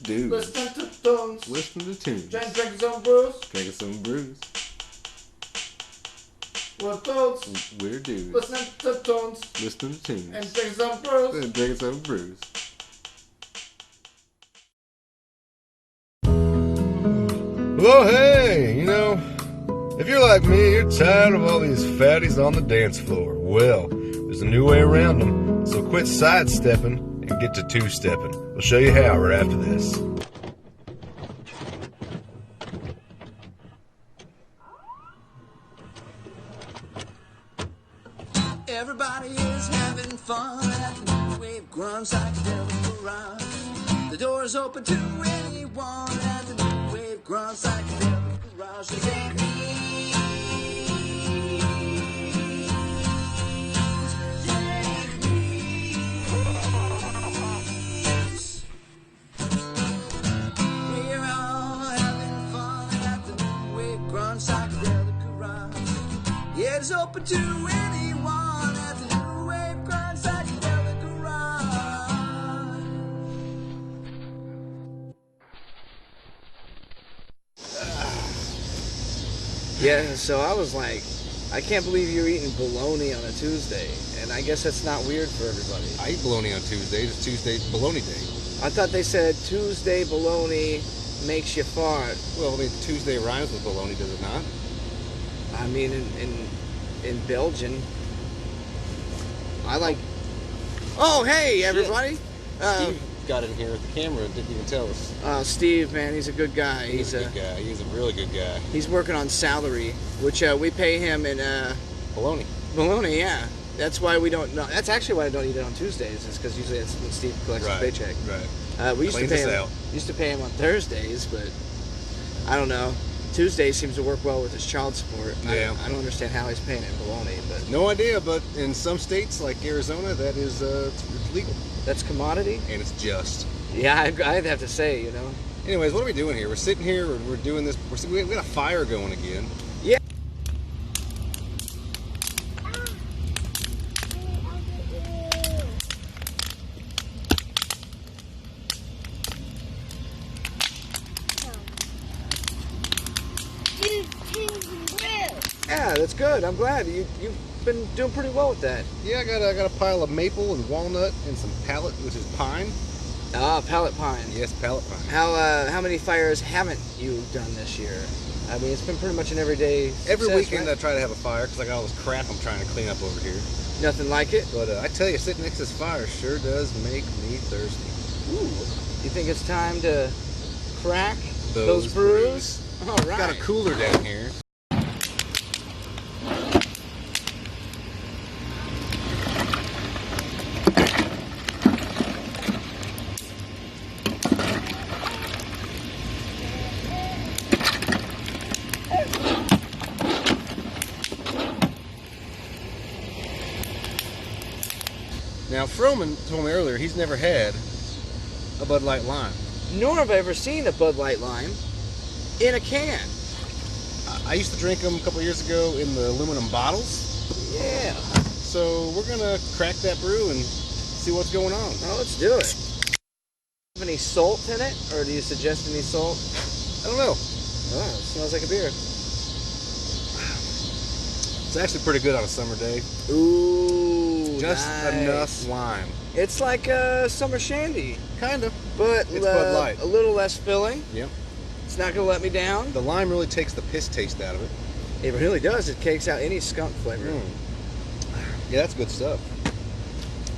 dudes. Listen to tunes. Listen to tunes. Drinking some brews. Drinking some brews. We're dudes. We're dudes. Listen to tunes. Listening to tunes. And drinking some brews. And drinking some brews. Well, hey, if you're like me, you're tired of all these fatties on the dance floor. Well, there's a new way around them, so quit sidestepping and get to two-stepping. We'll show you how right after this. Everybody is having fun at the new wave grunge psychedelic garage. The door's open to anyone at the new wave grunge psychedelic garage. They say, we're all having fun at the new wave grunge psychedelic garage. Yeah, it's open to anyone at the new wave grunge psychedelic garage. Yeah, so I was like, I can't believe you're eating bologna on a Tuesday, and I guess that's not weird for everybody. I eat bologna on Tuesdays. It's Tuesday bologna day. I thought they said Tuesday bologna makes you fart. Well, I mean, Tuesday rhymes with bologna, does it not? I mean, in Belgian, I like. Oh, hey everybody! Steve got in here with the camera and didn't even tell us. Steve, man, he's a good guy. He's a good guy. He's a really good guy. He's working on salary, which we pay him in Bologna. Bologna, yeah. That's why we don't. No, that's actually why I don't eat it on Tuesdays. Is because usually it's when Steve collects his paycheck. Right. We used Cleans to pay us him. out. Used to pay him on Thursdays, but I don't know. Tuesday seems to work well with his child support. Yeah. I don't understand how he's paying it in bologna, but No idea, but in some states like Arizona, that is it's legal that's commodity. and it's just. Yeah, I'd have to say, Anyways, what are we doing here? We're sitting here. We're doing this. We got a fire going again. Yeah. Yeah, that's good. I'm glad you've been doing pretty well with that. Yeah, I got a pile of maple and walnut and some pallet, which is pine. Ah, pallet pine. Yes, pallet pine. How many fires haven't you done this year? I mean, it's been pretty much an everyday Every success, weekend right? I try to have a fire because I got all this crap I'm trying to clean up over here. Nothing like it. But I tell you, sitting next to this fire sure does make me thirsty. Ooh, you think it's time to crack Those brews? All right. Got a cooler down here. Now, Froman told me earlier he's never had a Bud Light Lime. Nor have I ever seen a Bud Light Lime in a can. I used to drink them a couple years ago in the aluminum bottles. Yeah. So we're gonna crack that brew and see what's going on. Well, let's do it. Have any salt in it, or do you suggest any salt? I don't know. Oh, it smells like a beer. It's actually pretty good on a summer day. Ooh, Just nice. enough lime. It's like a summer shandy, Kind of. but It's Bud Light. a little less filling. Yep. It's not gonna let me down. The lime really takes the piss taste out of it. It really does. It cakes out any skunk flavor. Yeah, that's good stuff.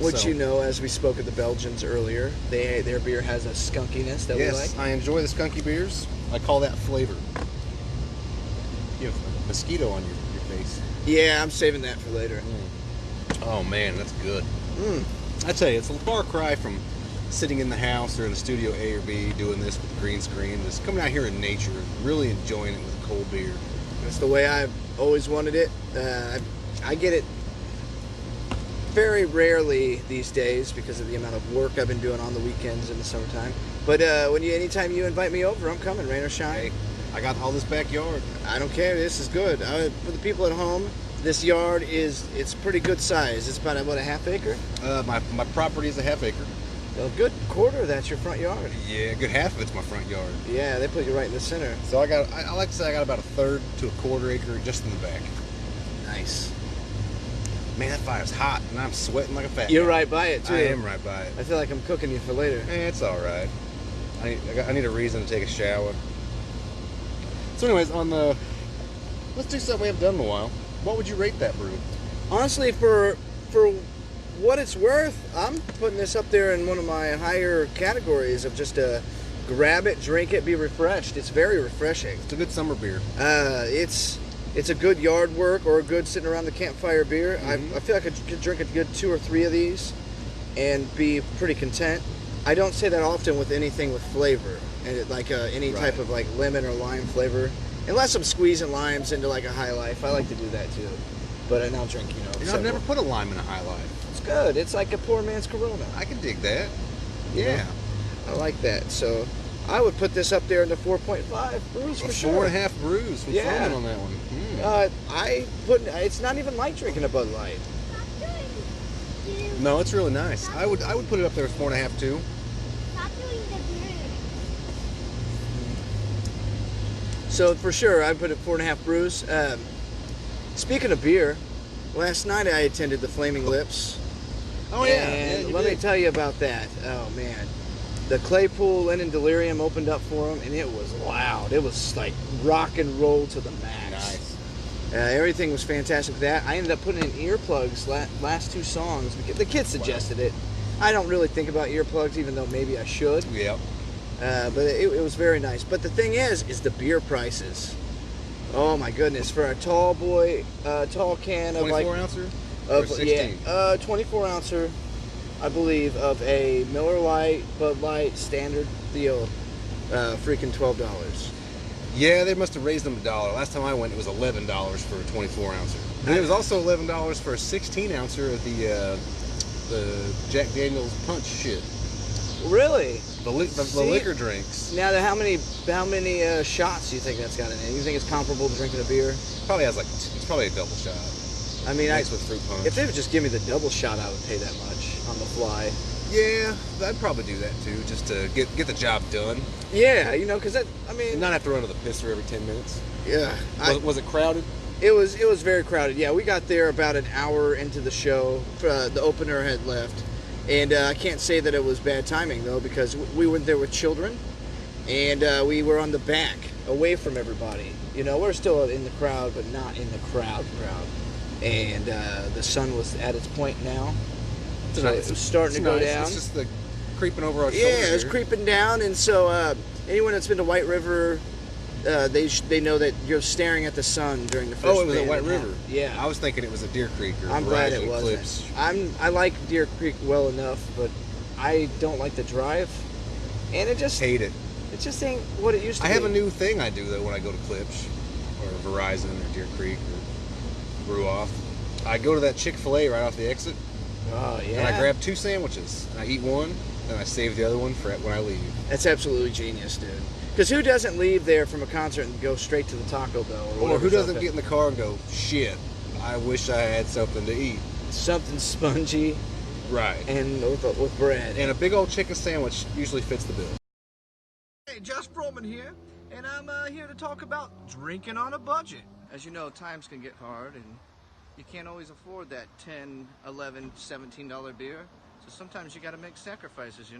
Which So- as we spoke of the Belgians earlier, their beer has a skunkiness that we like. Yes, I enjoy the skunky beers. I call that flavor. You have a mosquito on your face. Yeah, I'm saving that for later. Oh man, that's good. I tell you, it's a far cry from sitting in the house or in the studio A or B doing this with the green screen. Just coming out here in nature and really enjoying it with a cold beer. That's the way I've always wanted it. I get it very rarely these days because of the amount of work I've been doing on the weekends in the summertime. But anytime you invite me over, I'm coming, rain or shine. Hey, I got all this backyard. I don't care. This is good. For the people at home, this yard it's pretty good size. It's about a half acre. My property is a half acre. A good quarter of that's your front yard. Yeah, a good half of it's my front yard. Yeah, they put you right in the center. So I like to say I got about a third to a quarter acre just in the back. Nice. Man, that fire's hot, and I'm sweating like a fat You're guy. right by it, too. I am right by it. I feel like I'm cooking you for later. It's all right. I need a reason to take a shower. So anyways, let's do something we haven't done in a while. What would you rate that brew? Honestly, for what it's worth, I'm putting this up there in one of my higher categories of just grab it, drink it, be refreshed. It's very refreshing. It's a good summer beer. It's a good yard work or a good sitting around the campfire beer. Mm-hmm. I feel like I could drink a good 2 or 3 of these and be pretty content. I don't say that often with anything with flavor, and any type of like lemon or lime flavor. Unless I'm squeezing limes into like a High Life, I like to do that too. But I now drink, I've never put a lime in a High Life. It's good. It's like a poor man's Corona. I can dig that. You Yeah. know? I like that. So I would put this up there in the 4.5 brews for sure. 4.5 brews from Yeah. Foreman on that one. It's not even like drinking a Bud Light. No, it's really nice. I would put it up there with 4.5 too. So for sure, I'd put it 4.5 brews. Speaking of beer, last night I attended the Flaming Lips. Oh yeah. And you let me did. tell you about that. Oh man, the Claypool Linen Delirium opened up for them, and it was loud. It was like rock and roll to the max. Nice. Everything was fantastic with that. I ended up putting in earplugs last 2 songs because the kids suggested it. I don't really think about earplugs, even though maybe I should. Yep. But it was very nice. But the thing is the beer prices. Oh my goodness! For a tall can of 24 ouncer? Or 16? 24 ouncer, I believe, of a Miller Lite, Bud Light, standard deal, freaking $12. Yeah, they must have raised them $1. Last time I went, it was $11 for a 24 ouncer. And it was also $11 for a 16 ouncer of the Jack Daniel's punch shit. Really? The liquor drinks. Now, how many shots do you think that's got in it? You think it's comparable to drinking a beer? Probably has it's probably a double shot. I mean, Mixed with fruit punch. if they would just give me the double shot, I would pay that much on the fly. Yeah, I'd probably do that too, just to get the job done. Yeah, because And not have to run to the pisser every 10 minutes. yeah. Was it crowded? It was very crowded. Yeah, we got there about an hour into the show. The opener had left. And I can't say that it was bad timing, though, because we went there with children, and we were on the back, away from everybody. We're still in the crowd, but not in the crowd. And the sun was at its point now. So it was starting to go down. It's just creeping over our shoulders. Yeah, it was creeping down, and so anyone that's been to White River, they know that you're staring at the sun during the first. Oh, it was at band White and River. half. Yeah, I was thinking it was at Deer Creek or I'm glad it Horizon wasn't. Eclipse. I like Deer Creek well enough, but I don't like the drive, and it just Hate it. just ain't what it used to I be. have a new thing I do though when I go to Clips or Verizon or Deer Creek or Brew Off. I go to that Chick-fil-A right off the exit, Oh yeah, and I grab 2 sandwiches. And I eat one, and I save the other one for when I leave. That's absolutely genius, dude. Because who doesn't leave there from a concert and go straight to the Taco Bell? Or whatever's who doesn't open? get in the car and go, shit, I wish I had something to eat. something spongy Right. and with bread? And a big old chicken sandwich usually fits the bill. Hey, Josh Froman here, and I'm here to talk about drinking on a budget. As you know, times can get hard, and you can't always afford that $10, $11, $17 beer. So sometimes you got to make sacrifices,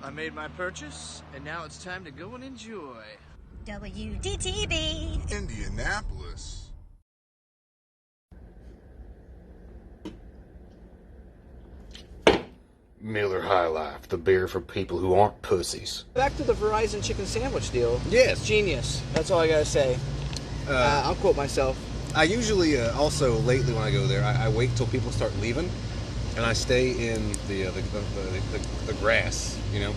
I made my purchase, and now it's time to go and enjoy. WDTV. Indianapolis. Miller High Life, the beer for people who aren't pussies. Back to the Verizon chicken sandwich deal. Yes. Genius. That's all I gotta say. I'll quote myself. I usually also lately when I go there, I wait till people start leaving, and I stay in the grass. And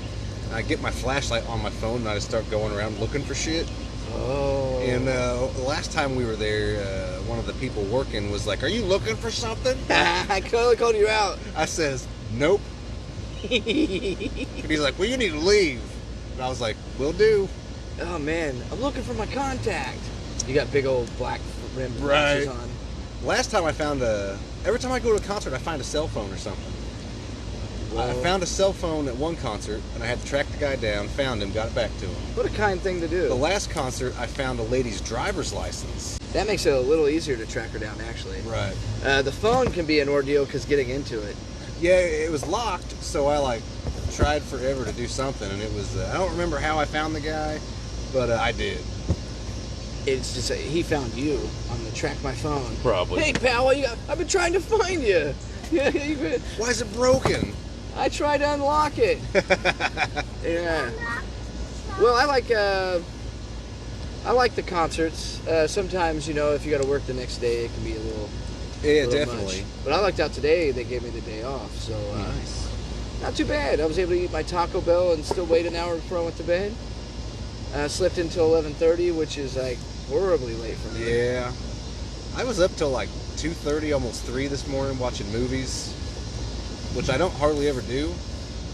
I get my flashlight on my phone, and I just start going around looking for shit. Oh. And the last time we were there, one of the people working was like, "Are you looking for something?" I totally called you out. I says, "Nope." And he's like, "Well, you need to leave." And I was like, "Will do." oh man, I'm looking for my contact. You got big old black rim Right. glasses on. Last time I found every time I go to a concert, I find a cell phone or something. I Whoa. found a cell phone at one concert, and I had to track the guy down, found him, got it back to him. What a kind thing to do. The last concert, I found a lady's driver's license. That makes it a little easier to track her down, actually. Right. The phone can be an ordeal because getting into it. Yeah, it was locked, so I tried forever to do something, and it was I don't remember how I found the guy, but I did. It's just he found you on the track my phone. Probably. Hey pal, I've been trying to find you. Why is it broken? I tried to unlock it. Yeah. Well, I like the concerts. Sometimes, if you got to work the next day, it can be a little. Yeah, little definitely. much. But I lucked out today. They gave me the day off, so Nice. not too bad. I was able to eat my Taco Bell and still wait an hour before I went to bed. Slept until 11:30, which is like horribly late for me. Yeah. I was up till 2:30, almost 3 this morning watching movies, which I don't hardly ever do.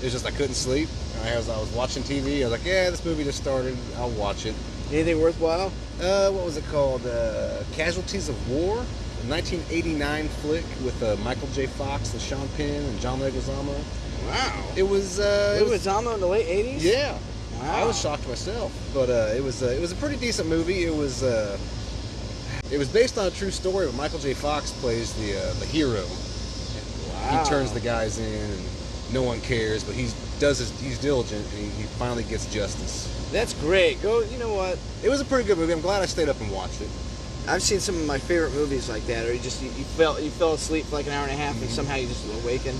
It's just I couldn't sleep. I was watching TV. I was like, yeah, this movie just started. I'll watch it. Anything worthwhile? What was it called? Casualties of War, a 1989 flick with Michael J. Fox and Sean Penn and John Leguizamo. Wow. It was. Leguizamo in the late 80s? Yeah. Wow. I was shocked myself, but it was a pretty decent movie. It was based on a true story, but Michael J. Fox plays the hero. Wow. He turns the guys in, and no one cares, but he's diligent, and he finally gets justice. That's great. Go. You know what? It was a pretty good movie. I'm glad I stayed up and watched it. I've seen some of my favorite movies like that, or you fell asleep for like an hour and a half, and somehow you just awaken.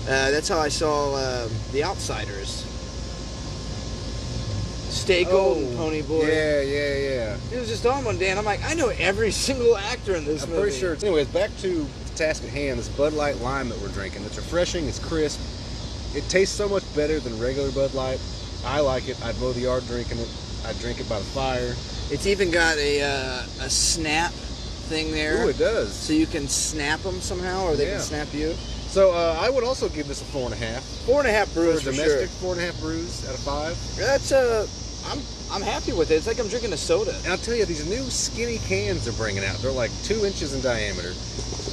That's how I saw The Outsiders. Stay Golden, Pony Boy. Yeah. It was just on one day, and I'm like, I know every single actor in this I'm movie. pretty sure. Anyways, back to the task at hand. This Bud Light Lime that we're drinking. It's refreshing. It's crisp. It tastes so much better than regular Bud Light. I like it. I'd mow the yard drinking it. I'd drink it by the fire. It's even got a snap thing there. Ooh, it does. So you can snap them somehow, or they Yeah. can snap you. So I would also give this a 4.5. 4.5 brews For for domestic, sure. 4.5 brews out of 5. That's I'm happy with it. It's like I'm drinking a soda. And I'll tell you, these new skinny cans they're bringing out, they're like 2 inches in diameter.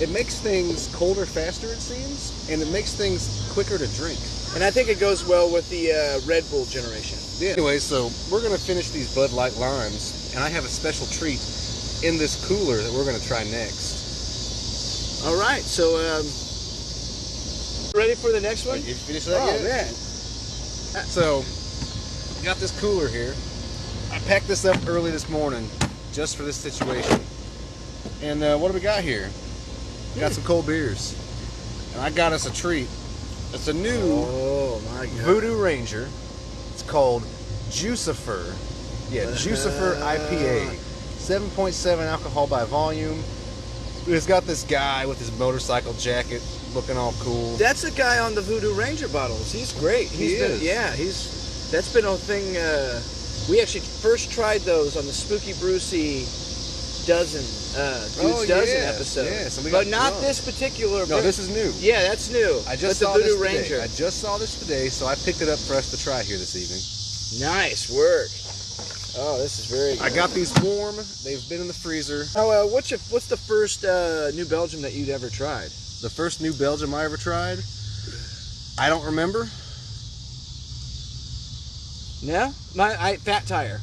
It makes things colder faster, it seems, and it makes things quicker to drink. And I think it goes well with the Red Bull generation. Yeah. Anyway, so we're going to finish these Bud Light Limes, and I have a special treat in this cooler that we're going to try next. All right, so ready for the next one? You finished that Oh yet? man, So, got this cooler here. I packed this up early this morning just for this situation. And what do we got here? We got some cold beers. And I got us a treat. It's a new oh my god, Voodoo Ranger. It's called Juicifer. Yeah, Juicifer IPA. 7.7 alcohol by volume. It's got this guy with his motorcycle jacket looking all cool. That's the guy on the Voodoo Ranger bottles. He's great. He is. Yeah, that's been a thing. We actually first tried those on the Spooky Brucey dozen, Dude's Dozen episode. yeah, so we but got not drunk. this particular. No, this is new. Yeah, that's new. I just but saw the Voodoo this today. Ranger. I just saw this today, so I picked it up for us to try here this evening. Nice work. Oh, this is very good. I got these warm. They've been in the freezer. Oh, what's the first New Belgium that you'd ever tried? The first New Belgium I ever tried, I don't remember. No, Fat Tire.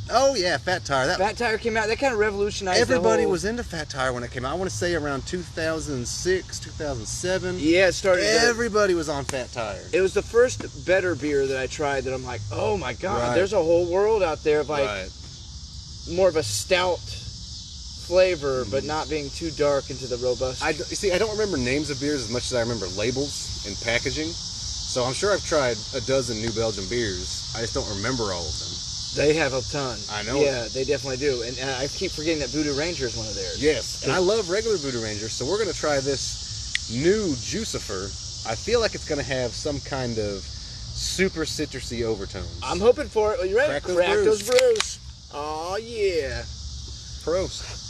Oh yeah, Fat Tire. That Fat Tire came out. That kind of revolutionized. everybody the whole, was into Fat Tire when it came out. I want to say around 2006, 2007. Yeah, it started. Everybody was on Fat Tire. It was the first better beer that I tried that I'm like, oh my god, Right. there's a whole world out there of like Right. more of a stout flavor, but not being too dark into the robust. You see, I don't remember names of beers as much as I remember labels and packaging. So I'm sure I've tried a dozen New Belgium beers. I just don't remember all of them. They have a ton. I know Yeah, it. they definitely do. And I keep forgetting that Voodoo Ranger is one of theirs. Yes, and I love regular Voodoo Ranger, so we're going to try this new Juicifer. I feel like it's going to have some kind of super citrusy overtones. I'm hoping for it. Are you ready? Crack those brews. brews. Oh yeah. Prost.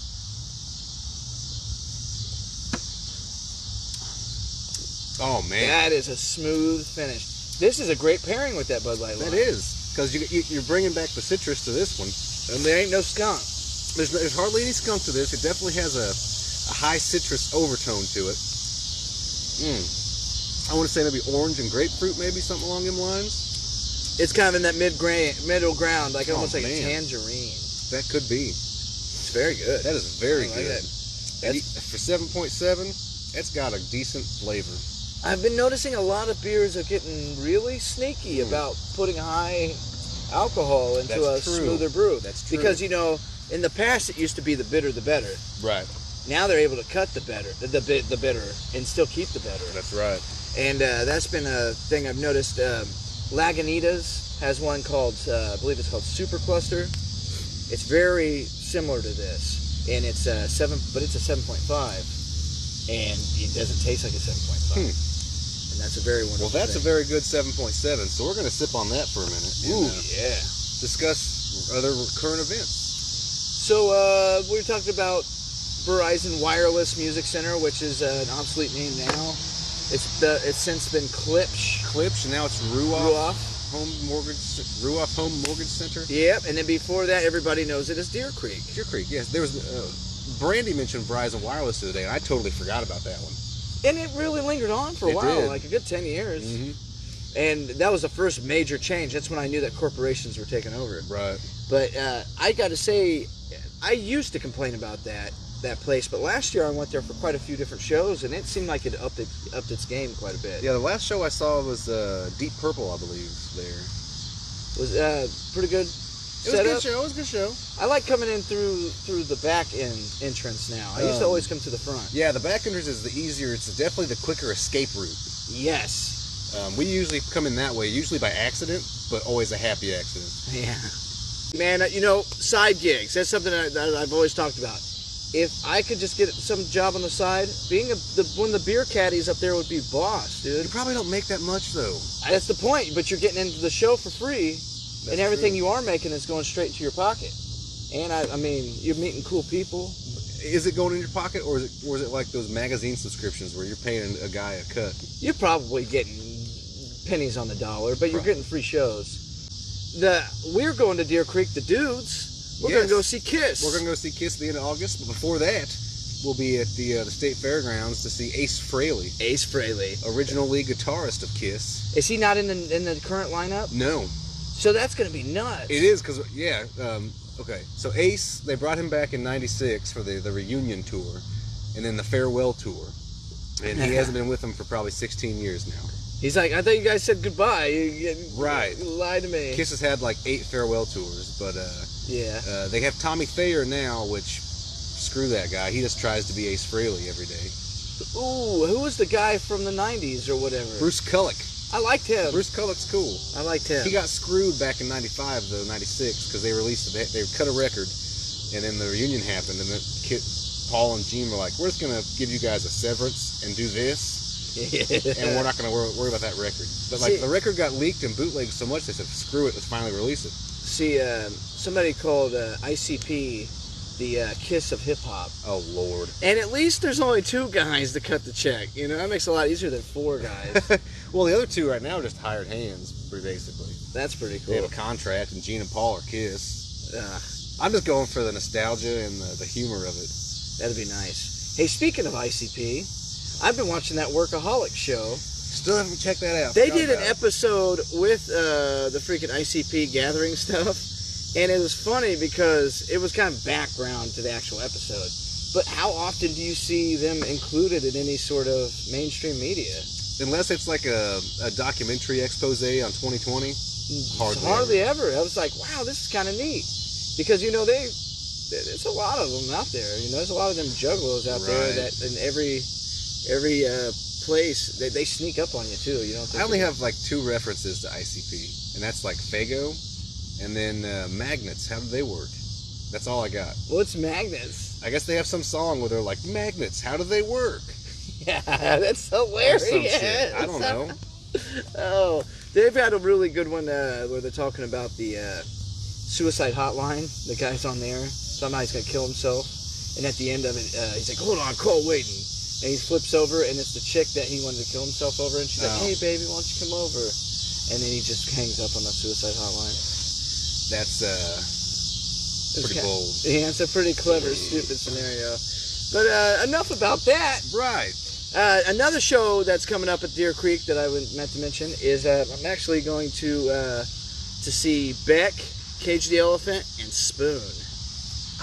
Oh man, That is a smooth finish. This is a great pairing with that Bud Light that Lime. is. because you're bringing back the citrus to this one. And there ain't no skunk. There's hardly any skunk to this. It definitely has a high citrus overtone to it. I want to say maybe orange and grapefruit, maybe something along them lines. It's kind of in that middle ground, like almost like a man. tangerine. That could be. It's very good. That is very I like good. that. And for 7.7, it's got a decent flavor. I've been noticing a lot of beers are getting really sneaky about putting high alcohol into That's a true. smoother brew. That's true. Because, you know, in the past it used to be the bitter the better. Right. Now they're able to cut the bitter and still keep the better. That's right. And that's been a thing I've noticed. Lagunitas has one called, I believe it's called Super Cluster. It's very similar to this, and it's a 7.5, and it doesn't taste like a 7.5. And that's a very wonderful. Well, that's a very good 7.7. So we're going to sip on that for a minute. Ooh, And, yeah. discuss other current events. So we were talking about Verizon Wireless Music Center, which is an obsolete name now. It's since been Klipsch. Klipsch, and now it's Ruoff. Ruoff Home Mortgage Center. Yep, and then before that, everybody knows it as Deer Creek. Deer Creek, yes. There was Brandy mentioned Verizon Wireless the other day, and I totally forgot about that one. And it really lingered on for a while, did. like a good 10 years. And that was the first major change. That's when I knew that corporations were taking over. Right. But I got to say, I used to complain about that place, but last year I went there for quite a few different shows, and it seemed like it upped its game quite a bit. Yeah, the last show I saw was Deep Purple, I believe, there. Was pretty good. It was a good show. It was a good show. I like coming in through the back entrance now. I used to always come to the front. Yeah, the back entrance is the easier. It's definitely the quicker escape route. Yes. We usually come in that way, usually by accident, but always a happy accident. Yeah. Man, you know, side gigs. That's something that I've always talked about. If I could just get some job on the side, being one of the beer caddies up there would be boss, dude. You probably don't make that much, though. That's the point, but you're getting into the show for free, and everything true. you are making is going straight into your pocket. And I mean, you're meeting cool people. Is it going in your pocket, or is it like those magazine subscriptions where you're paying a guy a cut? You're probably getting pennies on the dollar, but you're getting free shows. We're going to Deer Creek, the dudes. We're going to go see Kiss. We're going to go see Kiss at the end of August, but before that, we'll be at the State Fairgrounds to see Ace Frehley. Ace Frehley, original lead guitarist of Kiss. Is he not in the current lineup? No. So that's going to be nuts. It is, because, yeah, okay. So Ace, they brought him back in '96 for the reunion tour, and then the farewell tour. And he hasn't been with them for probably 16 years now. He's like, I thought you guys said goodbye. You Right. lied to me. Kiss has had like 8 farewell tours, but Yeah. they have Tommy Thayer now, which, screw that guy. He just tries to be Ace Frehley every day. Ooh, who was the guy from the 90s or whatever? Bruce Kulick. I liked him. Bruce Kulick's cool. I liked him. He got screwed back in '95, though, '96, because they cut a record, and then the reunion happened, and then Paul and Gene were like, we're just going to give you guys a severance and do this, and we're not going to worry about that record. But like, the record got leaked and bootlegged so much, they said, screw it, let's finally release it. See, somebody called ICP the Kiss of hip-hop. Oh, Lord. And at least there's only 2 guys to cut the check. You know, that makes it a lot easier than 4 guys. Well, the other 2 right now are just hired hands, pretty basically. That's pretty cool. They have a contract, and Gene and Paul are Kiss. I'm just going for the nostalgia and the humor of it. That'd be nice. Hey, speaking of ICP, I've been watching that Workaholic show. Still haven't checked that out. They did an episode with the freaking ICP gathering stuff, and it was funny because it was kind of background to the actual episode. But how often do you see them included in any sort of mainstream media? Unless it's like a documentary expose on 2020. Hardly ever. I was like, wow, this is kind of neat. Because, you know, there's a lot of them out there. You know, there's a lot of them juggalos out there that in every place, they sneak up on you, too. You know. I only have like 2 references to ICP, and that's like Fago, and then Magnets. How do they work? That's all I got. What's Magnets? I guess they have some song where they're like, Magnets, how do they work? Yeah, that's hilarious. Or some shit. I don't know. Oh, they've had a really good one where they're talking about the suicide hotline. The guy's on there. Somehow he's going to kill himself. And at the end of it, he's like, hold on, call waiting. And he flips over, and it's the chick that he wanted to kill himself over. And she's like, hey, baby, why don't you come over? and then he just hangs up on the suicide hotline. That's pretty bold. Yeah, it's a pretty clever, stupid scenario. But enough about that. Right. Another show that's coming up at Deer Creek that I meant to mention is I'm actually going to see Beck, Cage the Elephant, and Spoon.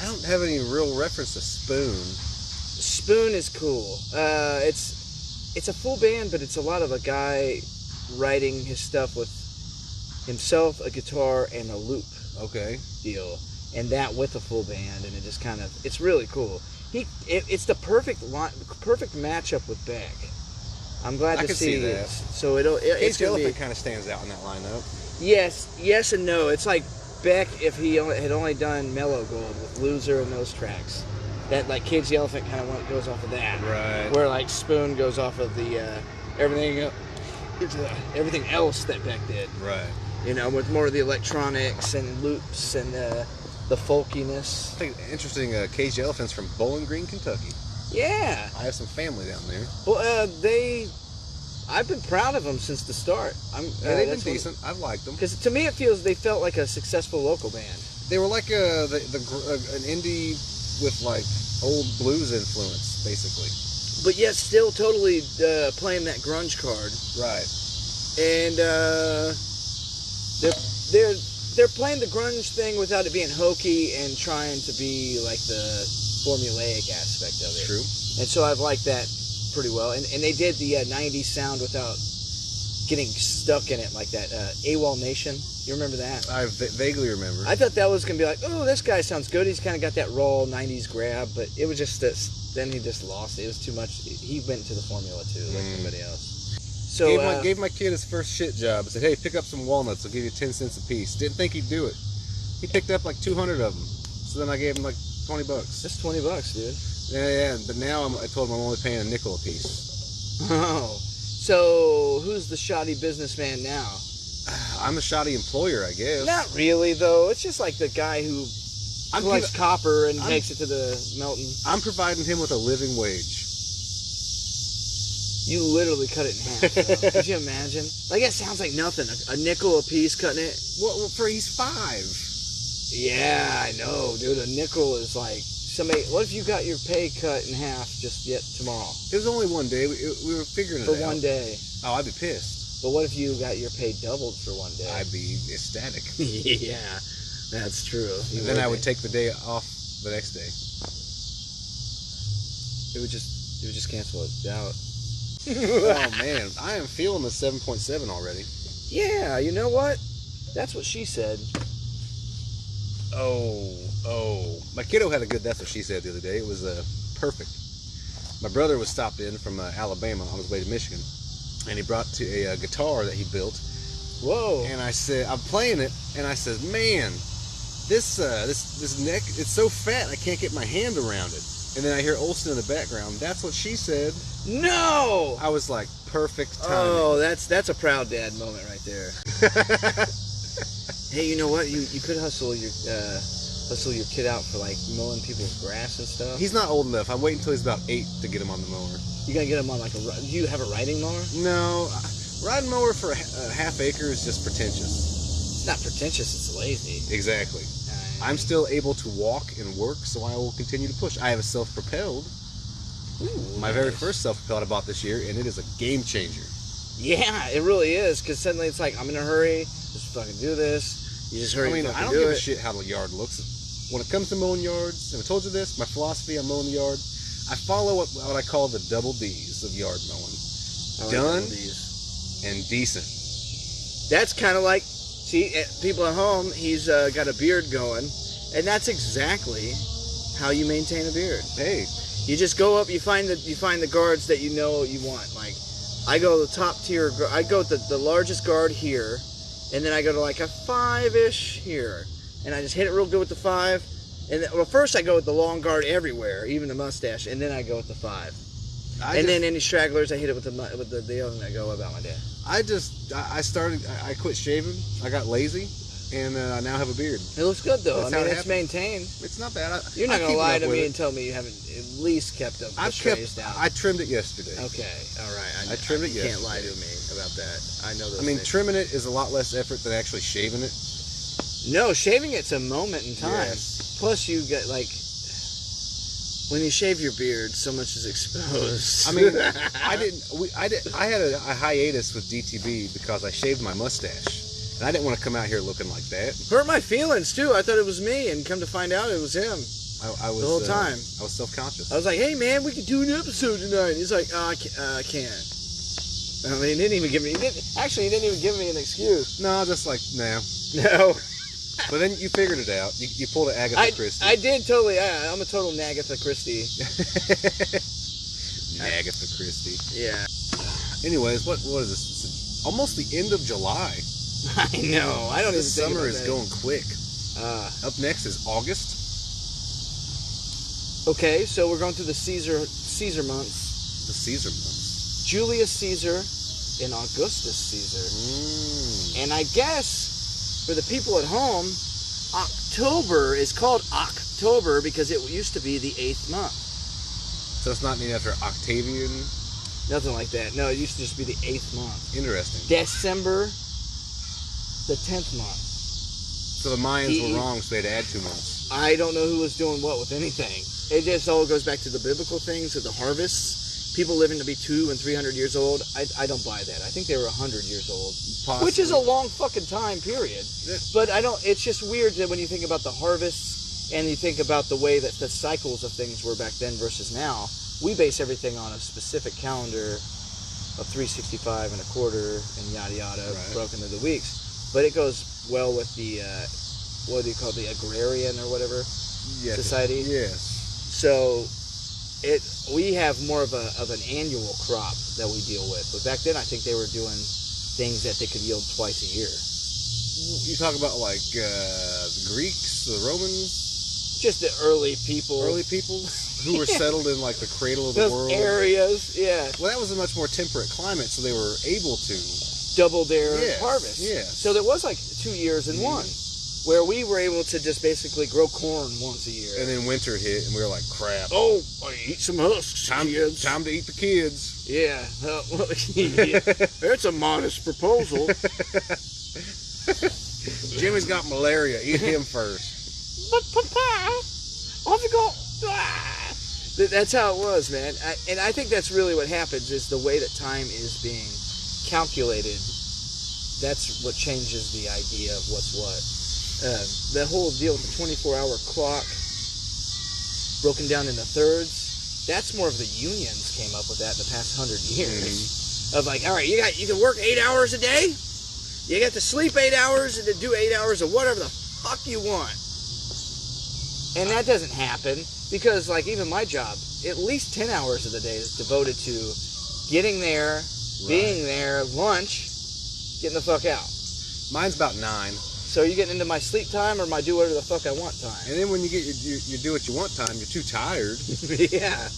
I don't have any real reference to Spoon. Spoon is cool. It's a full band, but it's a lot of a guy writing his stuff with himself, a guitar, and a loop. Okay. Deal, and that with a full band, and it just kind of, it's really cool. It's the perfect matchup with Beck. I'm glad to see that. So Cage the Elephant kind of stands out in that lineup. Yes and no. It's like Beck if he had only done Mellow Gold with Loser and those tracks. That like Cage the Elephant kind of goes off of that. Right. Where like Spoon goes off of the everything else that Beck did. Right. You know, with more of the electronics and loops and the folkiness. I think interesting. Cage the Elephant's from Bowling Green, Kentucky. Yeah. I have some family down there. Well, I've been proud of them since the start. They've been decent. I've liked them. Because to me, it feels they felt like a successful local band. They were like an indie with like old blues influence, basically. But yet still totally playing that grunge card. Right. And they're playing the grunge thing without it being hokey and trying to be like the formulaic aspect of it. True. And so I've liked that pretty well. And they did the 90s sound without getting stuck in it like that. AWOL Nation, you remember that? I vaguely remember. I thought that was going to be like, oh, this guy sounds good. He's kind of got that raw 90s grab, but it was just this. Then he just lost it. It was too much. He went to the formula too, like everybody else. So gave my kid his first shit job. I said, hey, pick up some walnuts. I'll give you 10 cents a piece. Didn't think he'd do it. He picked up like 200 of them. So then I gave him like $20. That's $20, dude. Yeah. But now I told him I'm only paying a nickel a piece. Oh. So who's the shoddy businessman now? I'm a shoddy employer, I guess. Not really, though. It's just like the guy who collects copper and takes it to the melting. I'm providing him with a living wage. You literally cut it in half, though. Could you imagine? Like, that sounds like nothing. A nickel a piece cutting it. Well, he's 5. Yeah, I know, dude. A nickel is like somebody. What if you got your pay cut in half just yet tomorrow? It was only one day. We were figuring it out. For one day. Oh, I'd be pissed. But what if you got your pay doubled for one day? I'd be ecstatic. Yeah, that's true. And then I would take the day off the next day. It would just cancel it out. Oh man, I am feeling the 7.7 already. Yeah, you know what? That's what she said. Oh. My kiddo had a good that's what she said the other day. It was perfect. My brother was stopped in from Alabama on his way to Michigan, and he brought a guitar that he built. Whoa. And I said, I'm playing it, and I said, man, this neck, it's so fat I can't get my hand around it. And then I hear Olsen in the background. That's what she said. No! I was like, perfect timing. Oh, that's a proud dad moment right there. Hey, you know what? You could hustle your kid out for like mowing people's grass and stuff. He's not old enough. I'm waiting until he's about 8 to get him on the mower. You gotta get him on like do you have a riding mower? No, riding mower for a half acre is just pretentious. It's not pretentious. It's lazy. Exactly. I'm still able to walk and work, so I will continue to push. I have a self-propelled. My very first self-propelled I bought this year, and it is a game changer. Yeah, it really is, because suddenly it's like, I'm in a hurry, just fucking do this. You just hurry. I mean, and I don't do give it. a shit how the yard looks. When it comes to mowing yards, and I told you this, my philosophy on mowing the yard, I follow what I call the double D's of yard mowing. Done and decent. That's kind of like, see, people at home, he's got a beard going, and that's exactly how you maintain a beard. Hey. You just go up, you find the guards that you know you want. Like, I go the top tier, I go the largest guard here, and then I go to like a 5-ish here. And I just hit it real good with the 5. And then, well, first I go with the long guard everywhere, even the mustache, and then I go with the 5. Then any stragglers, I hit it with the other, and I go about my day. I quit shaving. I got lazy, and I now have a beard. It looks good though. That's I how mean, it it's happened. maintained. It's not bad. You're not I'm gonna keeping lie up to with me it. and tell me you haven't at least kept the strays down. I trimmed it yesterday. Okay, all right. I trimmed it You can't yesterday. lie to me about that. I know those I mean, things. trimming it is a lot less effort than actually shaving it. No, shaving it's a moment in time. Yes. Plus, you get like when you shave your beard, so much is exposed. I mean, I had a hiatus with DTB because I shaved my mustache, and I didn't want to come out here looking like that. hurt my feelings too. I thought it was me, and come to find out it was him. I was The whole time. I was self-conscious. I was like, "Hey man, we could do an episode tonight." He's like, I can't." I mean, he didn't even give me. He didn't even give me an excuse. No, just like no. No. But then you figured it out. You pulled an Agatha Christie. I did totally. I'm a total Agatha Christie. Agatha Christie. Yeah. Anyways, what is this? It's almost the end of July. I know. I don't The even think summer about is that. going quick. Uh, Up next is August. okay, so we're going through the Caesar months. The Caesar months. Julius Caesar and Augustus Caesar. And I guess for the people at home, October is called October because it used to be the 8th month. So it's not named after Octavian. Nothing like that. No, it used to just be the 8th month. Interesting. December, the 10th month. So the Mayans were wrong, so they'd add 2 months. I don't know who was doing what with anything. It just all goes back to the biblical things of the harvests. People living to be 200 and 300 years old. I don't buy that. I think they were 100 years old, Possibly. which is a long fucking time period. But I don't. It's just weird that when you think about the harvests and you think about the way that the cycles of things were back then versus now, we base everything on a specific calendar of 365 and a quarter and yada yada, Right. broken into weeks. But it goes well with the what do you call it, the agrarian or whatever society. Yes. So we have more of an annual crop that we deal with. But back then I think they were doing things that they could yield twice a year. You talk about like the Greeks, the Romans, Just the early people. early peoples who were settled in like the cradle of the Those world. areas, yeah. Well, that was a much more temperate climate, so they were able to. Double their Yes, harvest. yes. So there was like 2 years in one, where we were able to just basically grow corn once a year. And then winter hit, and we were like, crap. Oh, I eat some husks, Time kids. to eat the kids. Yeah. That's a modest proposal. Jimmy's got malaria. Eat him first. But Papa, off you go. That's how it was, man. And I think that's really what happens is the way that time is being calculated. That's what changes the idea of what's what. The whole deal with the 24-hour clock broken down into thirds. That's more of the unions came up with that in the past 100 years. Of like, all right, you can work 8 hours a day. You got to sleep 8 hours and to do 8 hours of whatever the fuck you want. And that doesn't happen because, like, even my job, at least 10 hours of the day is devoted to getting there, being there, lunch, getting the fuck out. Mine's about 9. So you getting into my sleep time or my do whatever the fuck I want time? And then when you get your do what you want time, you're too tired. Yeah.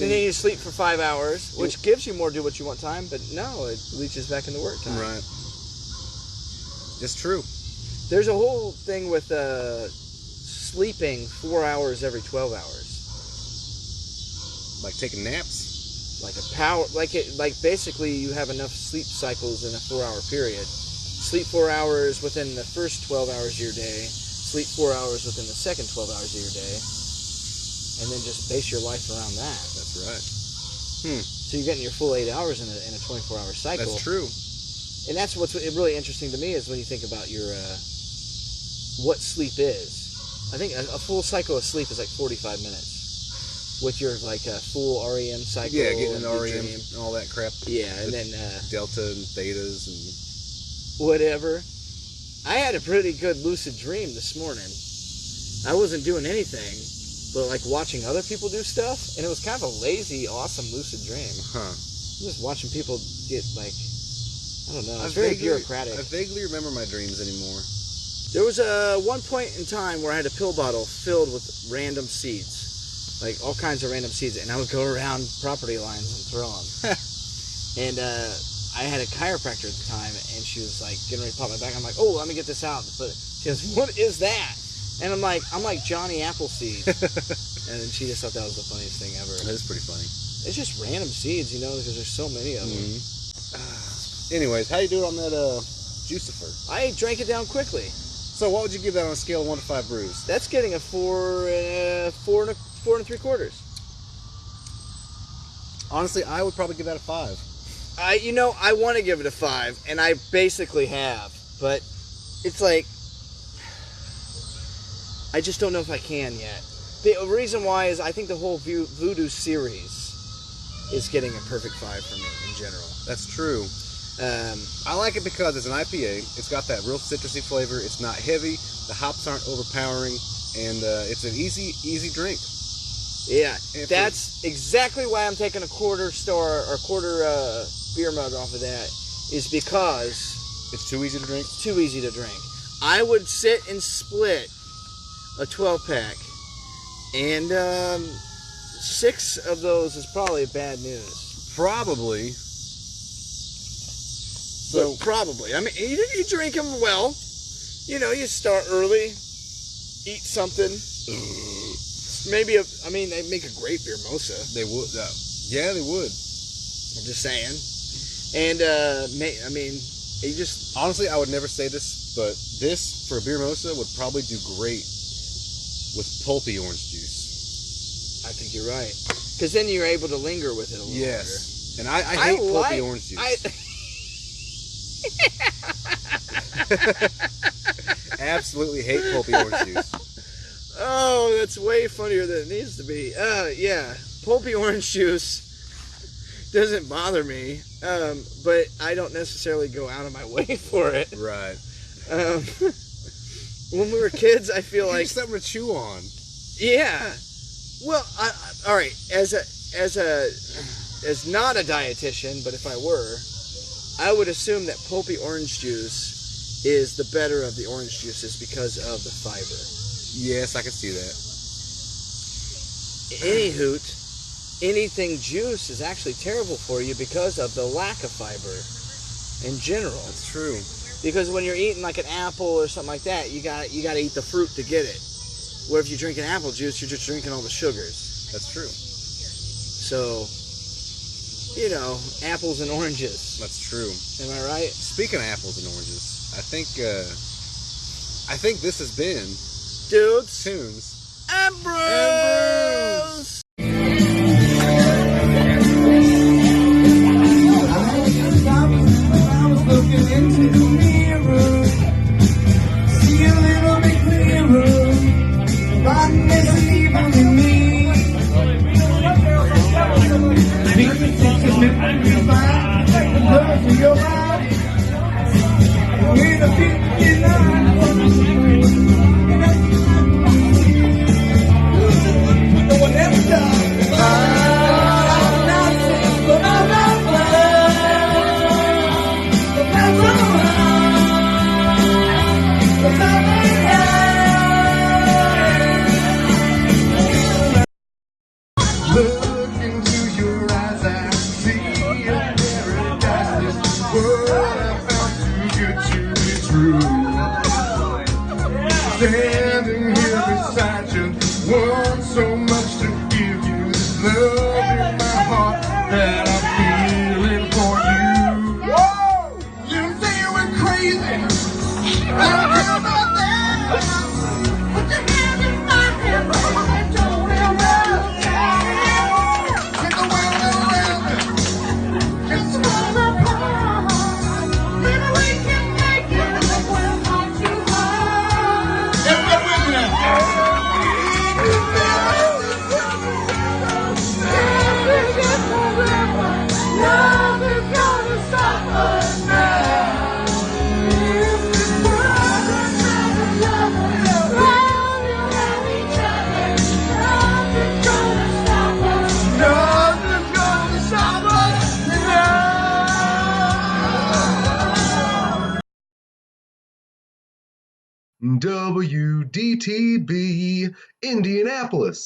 And then you sleep for 5 hours, which gives you more do what you want time, but no, it leaches back into work time. Right. It's true. There's a whole thing with sleeping 4 hours every 12 hours. Like taking naps. Like basically you have enough sleep cycles in a 4-hour period. Sleep 4 hours within the first 12 hours of your day, sleep 4 hours within the second 12 hours of your day, and then just base your life around that. That's right. So you're getting your full 8 hours in a 24-hour cycle. That's true. And that's what's really interesting to me is when you think about your what sleep is. I think a full cycle of sleep is like 45 minutes. With your like full REM cycle. Yeah, getting an and REM dream. and all that crap. Yeah, and then Delta and thetas and whatever. I had a pretty good lucid dream this morning. I wasn't doing anything, but like watching other people do stuff, and it was kind of a lazy, awesome lucid dream. Just watching people get like, I don't know, it's very bureaucratic. I vaguely remember my dreams anymore. There was one point in time where I had a pill bottle filled with random seeds, like all kinds of random seeds, and I would go around property lines and throw them. And I had a chiropractor at the time, and she was like getting ready to pop my back. I'm like, oh, let me get this out. But she goes, what is that? And I'm like Johnny Appleseed. And then she just thought that was the funniest thing ever. That is pretty funny. It's just random seeds, you know, because there's so many of them. Anyways, how you doing on that juicifer? I drank it down quickly. So what would you give that on a scale of 1 to 5 brews? That's getting a 4 and 3/4. Honestly, I would probably give that a 5. I want to give it a 5, and I basically have, but it's like I just don't know if I can yet. The reason why is I think the whole Voodoo series is getting a perfect 5 for me in general. That's true. I like it because it's an IPA. It's got that real citrusy flavor. It's not heavy. The hops aren't overpowering, and it's an easy drink. Yeah, that's exactly why I'm taking a quarter beer mug off of that. Is because it's too easy to drink. It's too easy to drink. I would sit and split a 12-pack, and 6 of those is probably bad news. Probably. So probably. I mean, you drink them well. You know, you start early, eat something. Maybe they make a great beer mosa. They would. Yeah, they would. I'm just saying. And you just honestly, I would never say this, but this for a beer mosa would probably do great with pulpy orange juice. I think you're right, because then you're able to linger with it a little longer. And I hate pulpy orange juice. Absolutely hate pulpy orange juice. Oh, that's way funnier than it needs to be. Yeah, pulpy orange juice doesn't bother me, but I don't necessarily go out of my way for it. Right. When we were kids, I feel like something to chew on. Yeah. Well, all right. As not a dietitian, but if I were, I would assume that pulpy orange juice is the better of the orange juices because of the fiber. Yes, I can see that. Anyhoot, anything juice is actually terrible for you because of the lack of fiber in general. That's true. Because when you're eating like an apple or something like that, you got to eat the fruit to get it. Where if you drink an apple juice, you're just drinking all the sugars. That's true. So, you know, apples and oranges. That's true. Am I right? Speaking of apples and oranges, I think this has been Dudes, Tunes, and Brews. I was looking into the mirror, see a little bit clearer. Rotten isn't even in me. With a 59. No one ever does. Look into your eyes, I see a paradise. This world I found too good to be true. Standing here beside you, want so much to give you. This love in my heart that I'm feeling for you. You say you were crazy, I don't care about that. Put your hand in my hand, baby, don't ever. Take the world around me, just fall apart. Maybe we can make it, but we're not too hard. Everybody with me now. Love is gonna stop us now. If this world is not a lover, love you and each other. Nothing's gonna stop us. Nothing's gonna stop us now. WDTB Indianapolis.